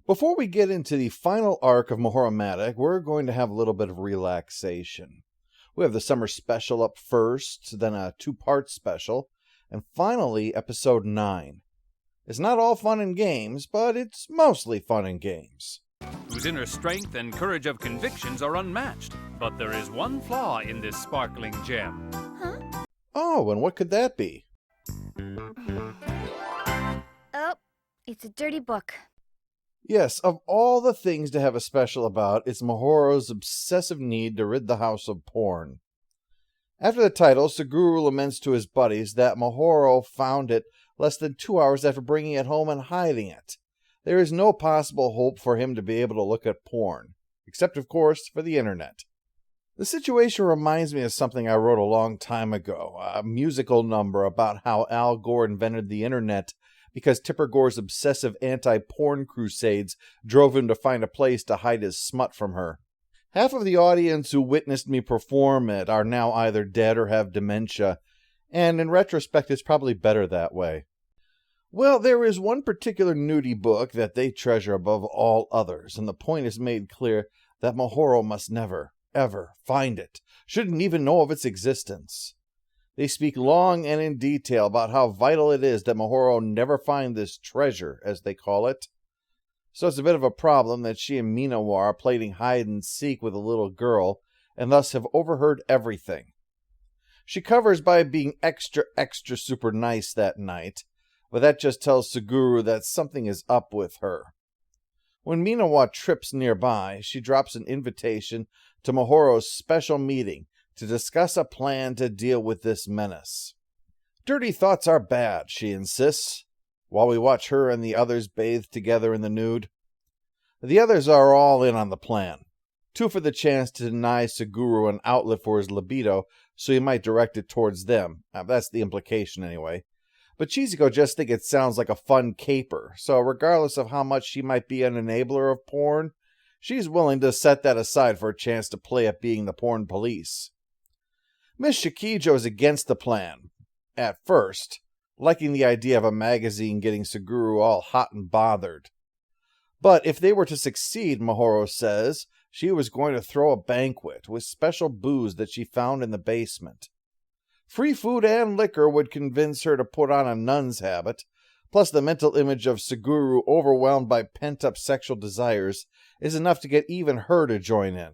Before we get into the final arc of Mahoromatic, we're going to have a little bit of relaxation. We have the summer special up first, then a two-part special, and finally episode 9. It's not all fun and games, but it's mostly fun and games. Whose inner strength and courage of convictions are unmatched. But there is one flaw in this sparkling gem. Huh? Oh, and what could that be? Oh, it's a dirty book. Yes, of all the things to have a special about, it's Mahoro's obsessive need to rid the house of porn. After the title, Suguru laments to his buddies that Mahoro found it less than 2 hours after bringing it home and hiding it. There is no possible hope for him to be able to look at porn, except, of course, for the internet. The situation reminds me of something I wrote a long time ago, a musical number about how Al Gore invented the internet because Tipper Gore's obsessive anti-porn crusades drove him to find a place to hide his smut from her. Half of the audience who witnessed me perform it are now either dead or have dementia, and in retrospect it's probably better that way. Well, there is one particular nudie book that they treasure above all others, and the point is made clear that Mahoro must never, ever find it, shouldn't even know of its existence. They speak long and in detail about how vital it is that Mahoro never find this treasure, as they call it. So it's a bit of a problem that she and Minawa are playing hide-and-seek with a little girl, and thus have overheard everything. She covers by being extra super nice that night, but that just tells Suguru that something is up with her. When Minawa trips nearby, she drops an invitation to Mahoro's special meeting to discuss a plan to deal with this menace. Dirty thoughts are bad, she insists, while we watch her and the others bathe together in the nude. The others are all in on the plan. Two for the chance to deny Suguru an outlet for his libido so he might direct it towards them. That's the implication anyway. But Chizuko just thinks it sounds like a fun caper, so regardless of how much she might be an enabler of porn, she's willing to set that aside for a chance to play at being the porn police. Miss Shikijo is against the plan, at first, liking the idea of a magazine getting Suguru all hot and bothered. But if they were to succeed, Mahoro says, she was going to throw a banquet with special booze that she found in the basement. Free food and liquor would convince her to put on a nun's habit, plus the mental image of Suguru overwhelmed by pent-up sexual desires is enough to get even her to join in.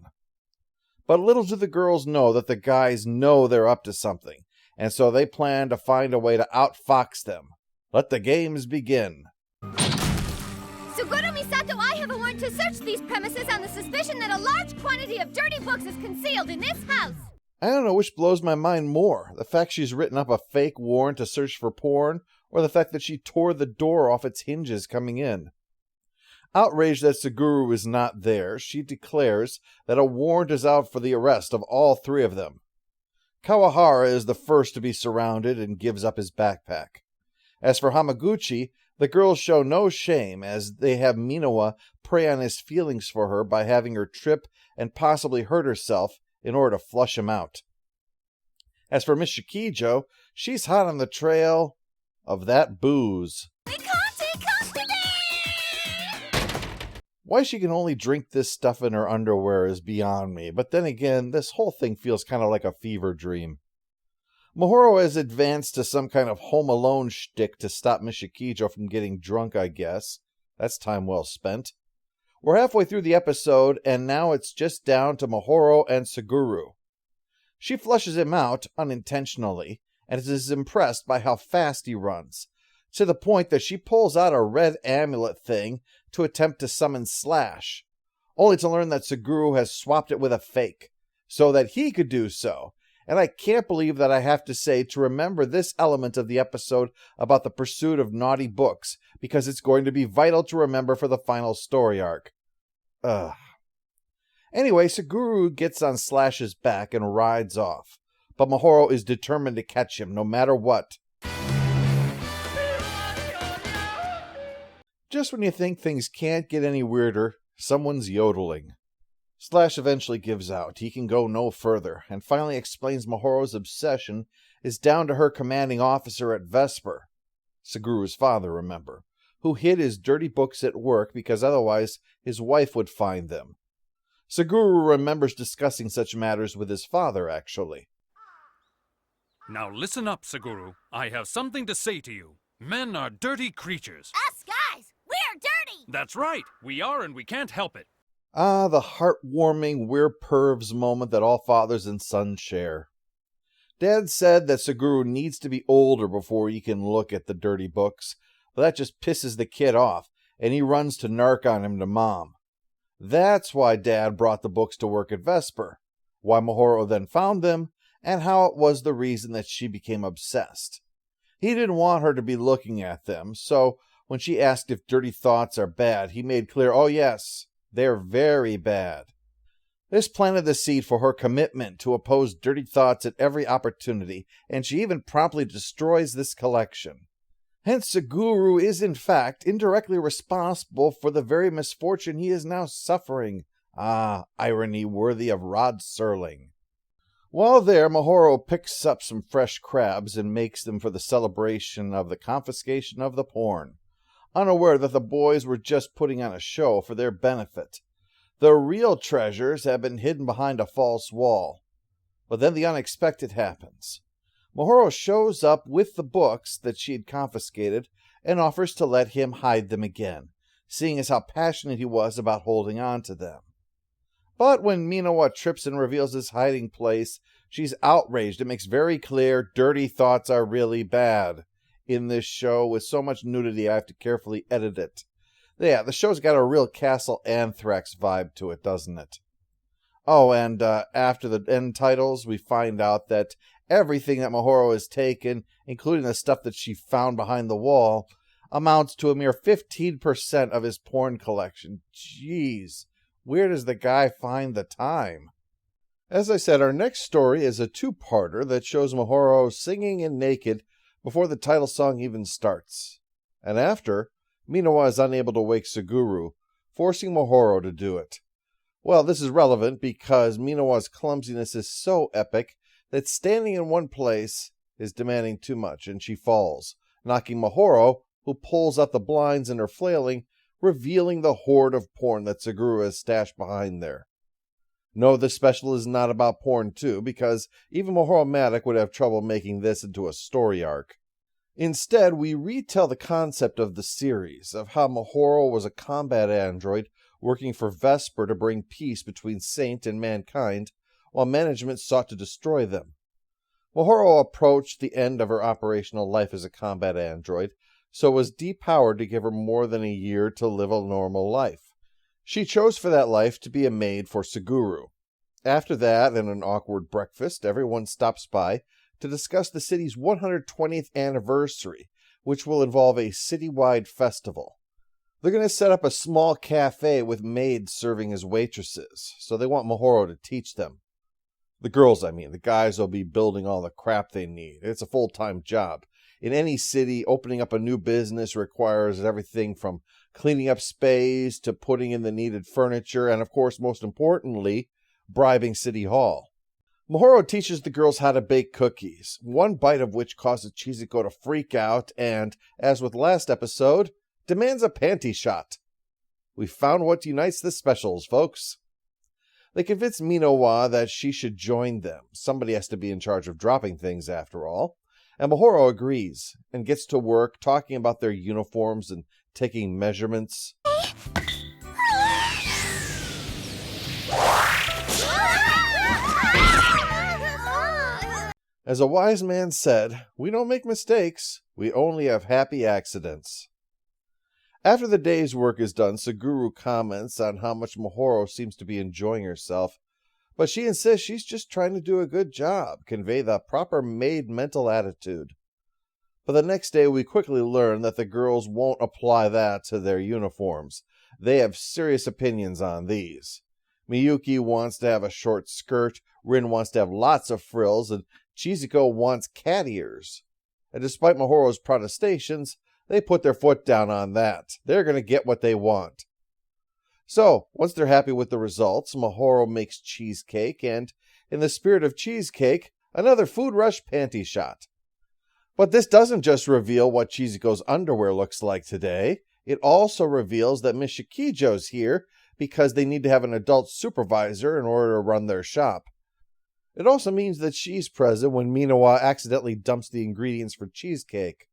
But little do the girls know that the guys know they're up to something, and so they plan to find a way to outfox them. Let the games begin. Suguru Misato, I have a warrant to search these premises on the suspicion that a large quantity of dirty books is concealed in this house. I don't know which blows my mind more, the fact she's written up a fake warrant to search for porn, or the fact that she tore the door off its hinges coming in. Outraged that Suguru is not there, she declares that a warrant is out for the arrest of all three of them. Kawahara is the first to be surrounded and gives up his backpack. As for Hamaguchi, the girls show no shame as they have Minawa prey on his feelings for her by having her trip and possibly hurt herself in order to flush him out. As for Miss Shikijo, she's hot on the trail of that booze. Why she can only drink this stuff in her underwear is beyond me, but then again, this whole thing feels kind of like a fever dream. Mahoro has advanced to some kind of Home Alone shtick to stop Miss Shikijo from getting drunk, I guess. That's time well spent. We're halfway through the episode, and now it's just down to Mahoro and Suguru. She flushes him out, unintentionally, and is impressed by how fast he runs, to the point that she pulls out a red amulet thing to attempt to summon Slash, only to learn that Suguru has swapped it with a fake, so that he could do so. And I can't believe that I have to say to remember this element of the episode about the pursuit of naughty books, because it's going to be vital to remember for the final story arc. Anyway, Suguru gets on Slash's back and rides off, but Mahoro is determined to catch him no matter what. Just when you think things can't get any weirder, someone's yodeling. Slash eventually gives out. He can go no further, and finally explains Mahoro's obsession is down to her commanding officer at Vesper, Seguru's father, remember, who hid his dirty books at work because otherwise his wife would find them. Suguru remembers discussing such matters with his father, actually. Now listen up, Suguru. I have something to say to you. Men are dirty creatures. Us guys, we're dirty! That's right. We are, and we can't help it. Ah, the heartwarming we're pervs moment that all fathers and sons share. Dad said that Suguru needs to be older before he can look at the dirty books, but that just pisses the kid off, and he runs to narc on him to Mom. That's why Dad brought the books to work at Vesper, why Mahoro then found them, and how it was the reason that she became obsessed. He didn't want her to be looking at them, so when she asked if dirty thoughts are bad, he made clear, oh yes, they're very bad. This planted the seed for her commitment to oppose dirty thoughts at every opportunity, and she even promptly destroys this collection. Hence, Suguru is in fact indirectly responsible for the very misfortune he is now suffering. Ah, irony worthy of Rod Serling. While there, Mahoro picks up some fresh crabs and makes them for the celebration of the confiscation of the porn, unaware that the boys were just putting on a show for their benefit. The real treasures have been hidden behind a false wall. But then the unexpected happens. Mahoro shows up with the books that she had confiscated and offers to let him hide them again, seeing as how passionate he was about holding on to them. But when Minowa trips and reveals his hiding place, she's outraged. It makes very clear dirty thoughts are really bad. In this show, with so much nudity, I have to carefully edit it. Yeah, the show's got a real Castle Anthrax vibe to it, doesn't it? Oh, and after the end titles, we find out that everything that Mahoro has taken, including the stuff that she found behind the wall, amounts to a mere 15% of his porn collection. Jeez, where does the guy find the time? As I said, our next story is a two-parter that shows Mahoro singing and naked before the title song even starts. And after, Minowa is unable to wake Suguru, forcing Mahoro to do it. Well, this is relevant because Minowa's clumsiness is so epic that standing in one place is demanding too much, and she falls, knocking Mahoro, who pulls out the blinds and her flailing, revealing the hoard of porn that Suguru has stashed behind there. No, this special is not about porn too, because even Mahoromatic would have trouble making this into a story arc. Instead, we retell the concept of the series, of how Mahoro was a combat android working for Vesper to bring peace between Saint and mankind, while management sought to destroy them. Mahoro approached the end of her operational life as a combat android, so was depowered to give her more than a year to live a normal life. She chose for that life to be a maid for Suguru. After that, in an awkward breakfast, everyone stops by to discuss the city's 120th anniversary, which will involve a citywide festival. They're going to set up a small cafe with maids serving as waitresses, so they want Mahoro to teach them. The girls, I mean. The guys will be building all the crap they need. It's a full-time job. In any city, opening up a new business requires everything from cleaning up space to putting in the needed furniture, and of course, most importantly, bribing City Hall. Mahoro teaches the girls how to bake cookies, one bite of which causes Chiziko to freak out and, as with last episode, demands a panty shot. We found what unites the specials, folks. They convince Minowa that she should join them. Somebody has to be in charge of dropping things, after all. And Mahoro agrees, and gets to work talking about their uniforms and taking measurements. As a wise man said, we don't make mistakes, we only have happy accidents. After the day's work is done, Suguru comments on how much Mahoro seems to be enjoying herself, but she insists she's just trying to do a good job, convey the proper maid mental attitude. But the next day we quickly learn that the girls won't apply that to their uniforms. They have serious opinions on these. Miyuki wants to have a short skirt, Rin wants to have lots of frills, and Chiziko wants cat ears. And despite Mahoro's protestations, they put their foot down on that. They're going to get what they want. So, once they're happy with the results, Mahoro makes cheesecake, and, in the spirit of cheesecake, another food rush panty shot. But this doesn't just reveal what Chiziko's underwear looks like today. It also reveals that Miss Shikijo's here because they need to have an adult supervisor in order to run their shop. It also means that she's present when Minawa accidentally dumps the ingredients for cheesecake.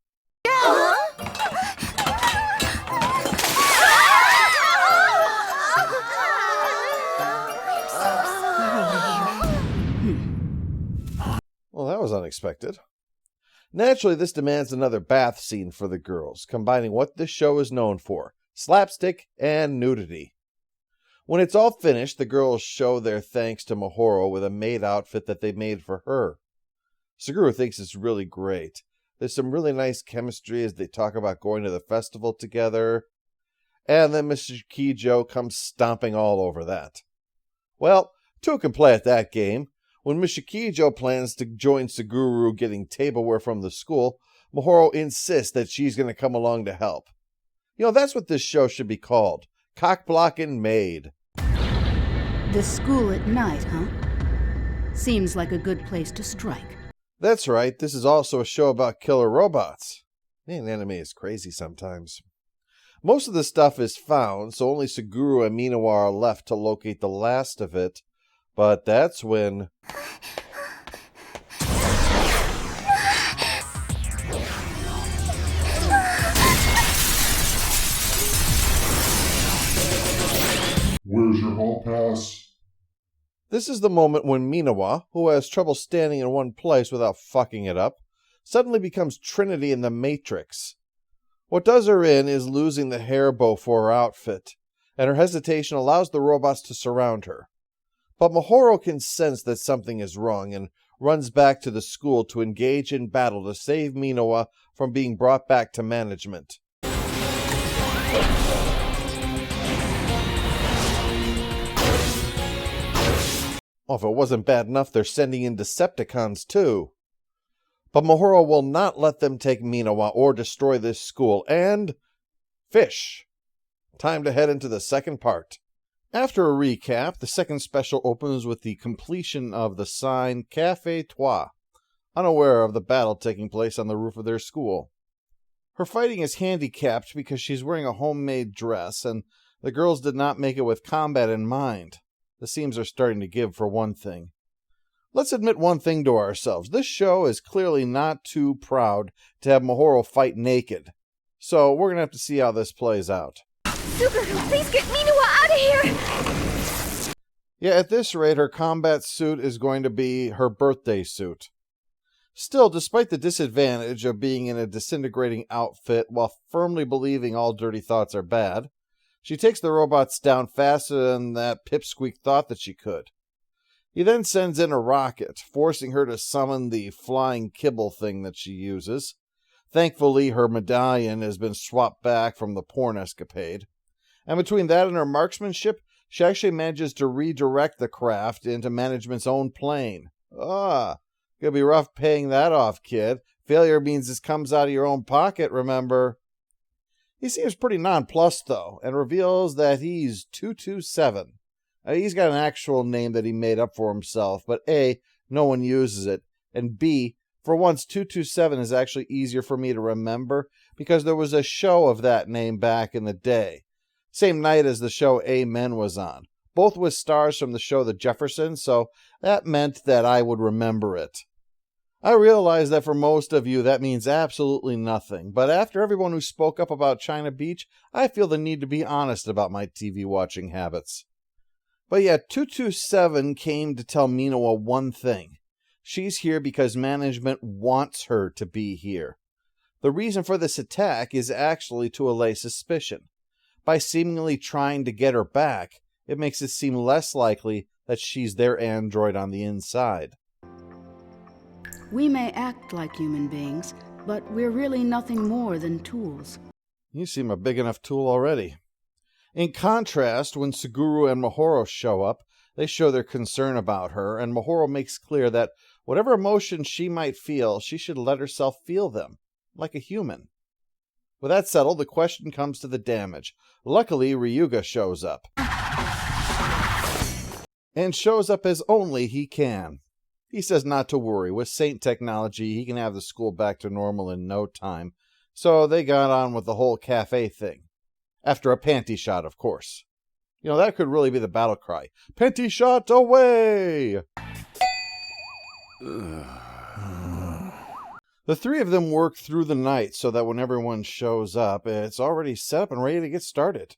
Well, that was unexpected. Naturally, this demands another bath scene for the girls, combining what this show is known for, slapstick and nudity. When it's all finished, the girls show their thanks to Mahoro with a maid outfit that they made for her. Suguru thinks it's really great. There's some really nice chemistry as they talk about going to the festival together, and then Mr. Shikijo comes stomping all over that. Well, two can play at that game. When Miss Shikijo plans to join Suguru getting tableware from the school, Mahoro insists that she's going to come along to help. You know, that's what this show should be called. Cock-blocking maid. The school at night, huh? Seems like a good place to strike. That's right, this is also a show about killer robots. Man, anime is crazy sometimes. Most of the stuff is found, so only Suguru and Minawa are left to locate the last of it. But that's when... Where's your hall pass? This is the moment when Minawa, who has trouble standing in one place without fucking it up, suddenly becomes Trinity in the Matrix. What does her in is losing the hair bow for her outfit, and her hesitation allows the robots to surround her. But Mahoro can sense that something is wrong and runs back to the school to engage in battle to save Minawa from being brought back to management. Oh, if it wasn't bad enough, they're sending in Decepticons too. But Mahoro will not let them take Minawa or destroy this school, and... fish. Time to head into the second part. After a recap, the second special opens with the completion of the sign Café Trois, unaware of the battle taking place on the roof of their school. Her fighting is handicapped because she's wearing a homemade dress, and the girls did not make it with combat in mind. The seams are starting to give for one thing. Let's admit one thing to ourselves. This show is clearly not too proud to have Mahoro fight naked. So we're going to have to see how this plays out. Suguru, please get Minawa out of here! Yeah, at this rate, her combat suit is going to be her birthday suit. Still, despite the disadvantage of being in a disintegrating outfit while firmly believing all dirty thoughts are bad, she takes the robots down faster than that pipsqueak thought that she could. He then sends in a rocket, forcing her to summon the flying kibble thing that she uses. Thankfully, her medallion has been swapped back from the porn escapade. And between that and her marksmanship, she actually manages to redirect the craft into management's own plane. Gonna be rough paying that off, kid. Failure means this comes out of your own pocket, remember? He seems pretty nonplussed, though, and reveals that he's 227. He's got an actual name that he made up for himself, but A, no one uses it, and B, for once, 227 is actually easier for me to remember because there was a show of that name back in the day. Same night as the show Amen was on. Both with stars from the show The Jeffersons, so that meant that I would remember it. I realize that for most of you that means absolutely nothing, but after everyone who spoke up about China Beach, I feel the need to be honest about my TV watching habits. But yeah, 227 came to tell Minawa one thing. She's here because management wants her to be here. The reason for this attack is actually to allay suspicion. By seemingly trying to get her back, it makes it seem less likely that she's their android on the inside. We may act like human beings, but we're really nothing more than tools. You seem a big enough tool already. In contrast, when Suguru and Mahoro show up, they show their concern about her, and Mahoro makes clear that whatever emotions she might feel, she should let herself feel them, like a human. With that settled, the question comes to the damage. Luckily, Ryuga shows up. And shows up as only he can. He says not to worry. With Saint technology, he can have the school back to normal in no time. So they got on with the whole cafe thing. After a panty shot, of course. You know, that could really be the battle cry. Panty shot away! The three of them work through the night so that when everyone shows up, it's already set up and ready to get started.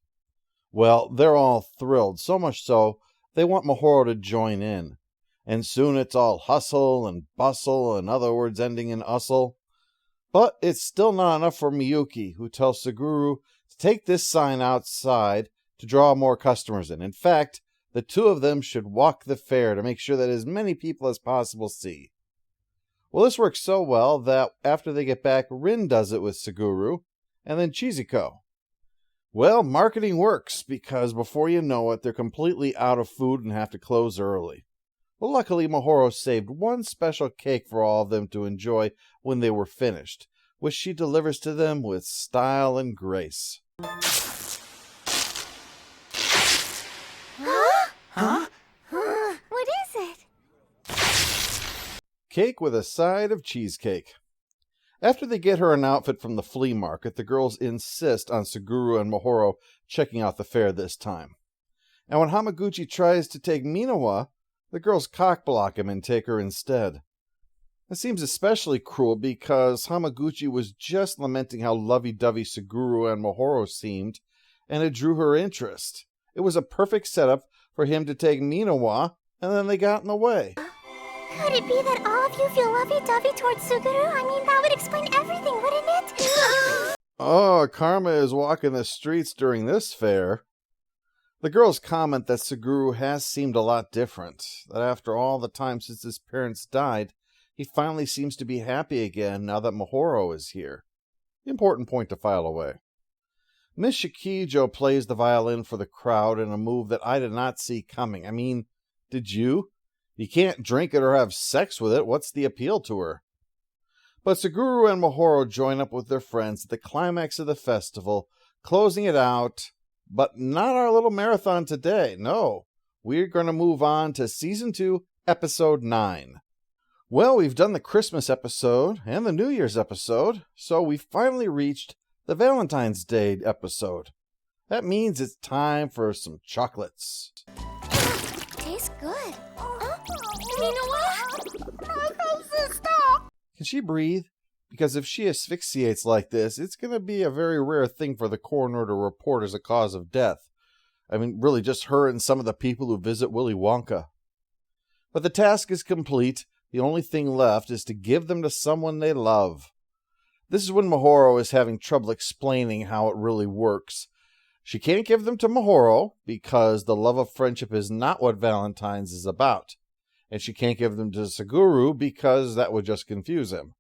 Well, they're all thrilled, so much so, they want Mahoro to join in. And soon it's all hustle and bustle, in other words ending in ustle. But it's still not enough for Miyuki, who tells Suguru to take this sign outside to draw more customers in. In fact, the two of them should walk the fair to make sure that as many people as possible see. Well, this works so well that after they get back, Rin does it with Suguru, and then Chizuko. Well, marketing works, because before you know it, they're completely out of food and have to close early. Well, luckily, Mahoro saved one special cake for all of them to enjoy when they were finished, which she delivers to them with style and grace. What is it? Cake with a side of cheesecake. After they get her an outfit from the flea market, the girls insist on Suguru and Mahoro checking out the fair this time. And when Hamaguchi tries to take Minawa, the girls cockblock him and take her instead. It seems especially cruel because Hamaguchi was just lamenting how lovey-dovey Suguru and Mahoro seemed, and it drew her interest. It was a perfect setup for him to take Minawa, and then they got in the way. Could it be that all of you feel lovey-dovey towards Suguru? I mean, that would explain everything, wouldn't it? Oh, Karma is walking the streets during this fair. The girls comment that Suguru has seemed a lot different, that after all the time since his parents died, he finally seems to be happy again now that Mahoro is here. Important point to file away. Miss Shikijo plays the violin for the crowd in a move that I did not see coming. I mean, did you? You can't drink it or have sex with it. What's the appeal to her? But Suguru and Mahoro join up with their friends at the climax of the festival, closing it out. But not our little marathon today. No, we're going to move on to Season 2, Episode 9. Well, we've done the Christmas episode and the New Year's episode, so we finally reached the Valentine's Day episode. That means it's time for some chocolates. Tastes good. You know what? My face is stuck. Can she breathe? Because if she asphyxiates like this, it's going to be a very rare thing for the coroner to report as a cause of death. I mean, really just her and some of the people who visit Willy Wonka. But the task is complete. The only thing left is to give them to someone they love. This is when Mahoro is having trouble explaining how it really works. She can't give them to Mahoro because the love of friendship is not what Valentine's is about. And she can't give them to Suguru because that would just confuse him.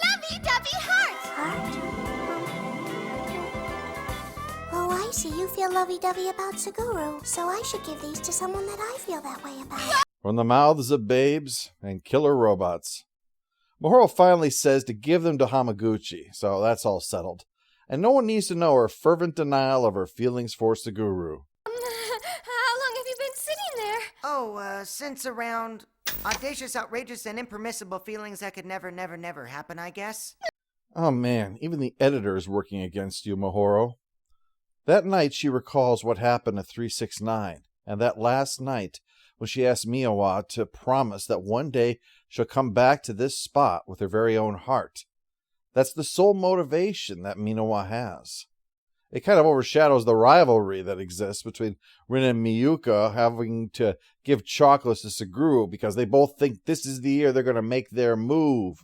Lovey-dovey heart! Oh, I see. You feel lovey-dovey about Suguru, so I should give these to someone that I feel that way about. From the mouths of babes and killer robots. Mahoro finally says to give them to Hamaguchi, so that's all settled. And no one needs to know her fervent denial of her feelings for Suguru. How long have you been sitting there? Oh, since around audacious, outrageous, and impermissible feelings that could never, never, never happen, I guess. Oh man, even the editor is working against you, Mahoro. That night she recalls what happened at 369, and that last night when she asked Miyawa to promise that one day she'll come back to this spot with her very own heart. That's the sole motivation that Miyawa has. It kind of overshadows the rivalry that exists between Rin and Miyuka having to give chocolates to Suguru because they both think this is the year they're going to make their move.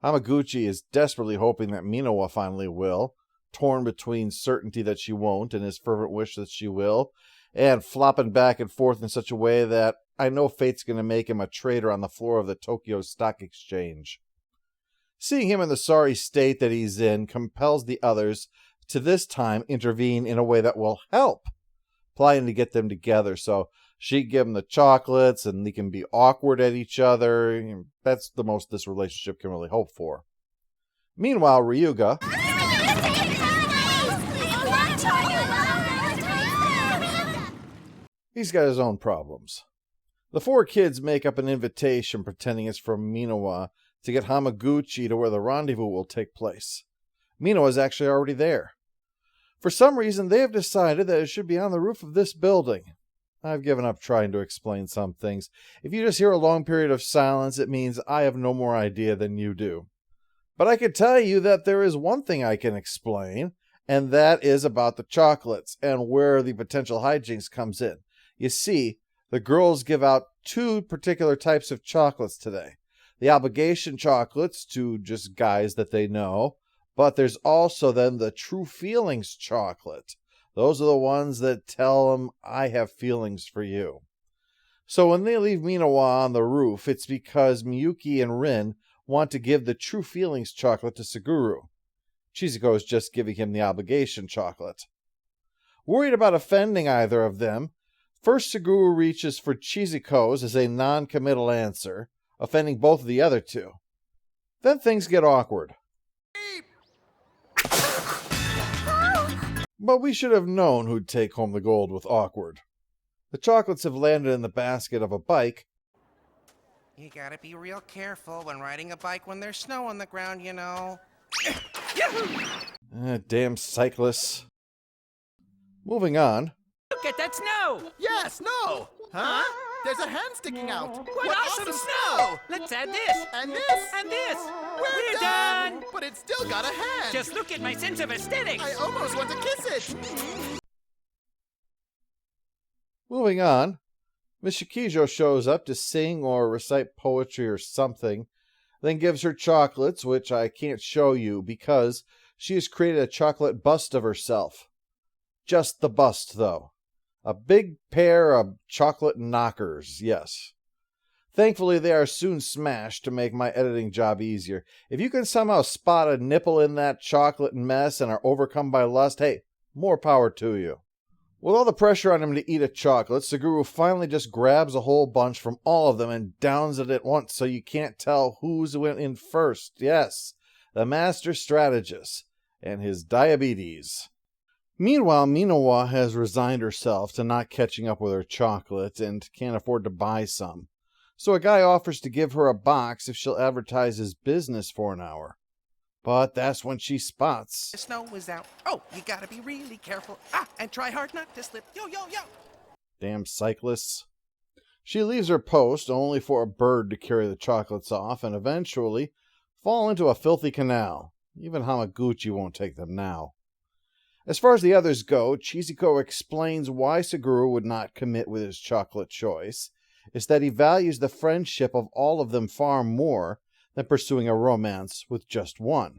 Hamaguchi is desperately hoping that Minawa finally will, torn between certainty that she won't and his fervent wish that she will, and flopping back and forth in such a way that I know fate's going to make him a traitor on the floor of the Tokyo Stock Exchange. Seeing him in the sorry state that he's in compels the others to this time intervene in a way that will help, planning to get them together so she give them the chocolates and they can be awkward at each other. That's the most this relationship can really hope for. Meanwhile, Ryuga... he's got his own problems. The four kids make up an invitation pretending it's from Minawa to get Hamaguchi to where the rendezvous will take place. Minawa's actually already there. For some reason, they have decided that it should be on the roof of this building. I've given up trying to explain some things. If you just hear a long period of silence, it means I have no more idea than you do. But I can tell you that there is one thing I can explain, and that is about the chocolates and where the potential hijinks comes in. You see, the girls give out two particular types of chocolates today. The obligation chocolates to just guys that they know, but there's also then the true feelings chocolate. Those are the ones that tell them, I have feelings for you. So when they leave Minawa on the roof, it's because Miyuki and Rin want to give the true feelings chocolate to Suguru. Chizuko is just giving him the obligation chocolate. Worried about offending either of them, first Suguru reaches for Chizuko's as a non-committal answer, offending both of the other two. Then things get awkward. But we should have known who'd take home the gold with awkward. The chocolates have landed in the basket of a bike. You gotta be real careful when riding a bike when there's snow on the ground, you know. Damn cyclists. Moving on. Look at that snow! Yeah, snow! Huh? There's a hand sticking out! What awesome snow! Let's add this! And this! And this! We're done! But it's still got a hand! Just look at my sense of aesthetics! I almost want to kiss it! Moving on. Miss Shikijo shows up to sing or recite poetry or something, then gives her chocolates, which I can't show you because she has created a chocolate bust of herself. Just the bust, though. A big pair of chocolate knockers, yes. Thankfully, they are soon smashed to make my editing job easier. If you can somehow spot a nipple in that chocolate mess and are overcome by lust, hey, more power to you. With all the pressure on him to eat a chocolate, Suguru finally just grabs a whole bunch from all of them and downs it at once so you can't tell whose went in first. Yes, the master strategist and his diabetes. Meanwhile, Minawa has resigned herself to not catching up with her chocolate and can't afford to buy some. So a guy offers to give her a box if she'll advertise his business for an hour. But that's when she spots. The snow is out. Oh, you gotta be really careful. And try hard not to slip. Yo, yo, yo! Damn cyclists. She leaves her post only for a bird to carry the chocolates off and eventually fall into a filthy canal. Even Hamaguchi won't take them now. As far as the others go, Chizuko explains why Suguru would not commit with his chocolate choice. It's that he values the friendship of all of them far more than pursuing a romance with just one.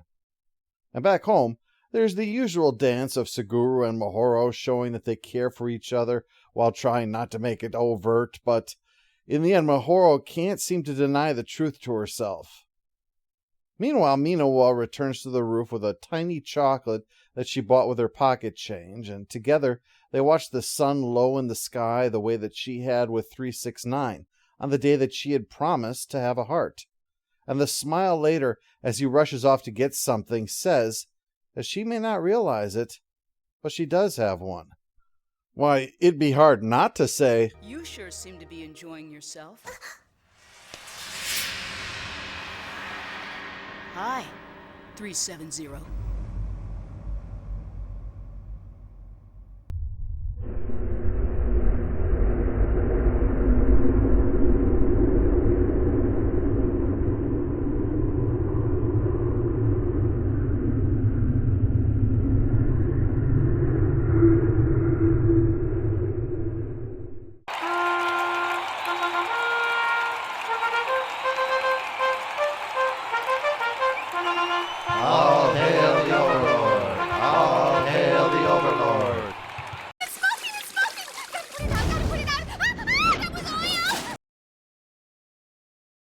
And back home, there's the usual dance of Suguru and Mahoro showing that they care for each other while trying not to make it overt, but in the end, Mahoro can't seem to deny the truth to herself. Meanwhile, Minawa returns to the roof with a tiny chocolate that she bought with her pocket change, and together they watch the sun low in the sky the way that she had with 369 on the day that she had promised to have a heart. And the smile later, as he rushes off to get something, says that she may not realize it, but she does have one. Why, it'd be hard not to say, You sure seem to be enjoying yourself. Hi, 370.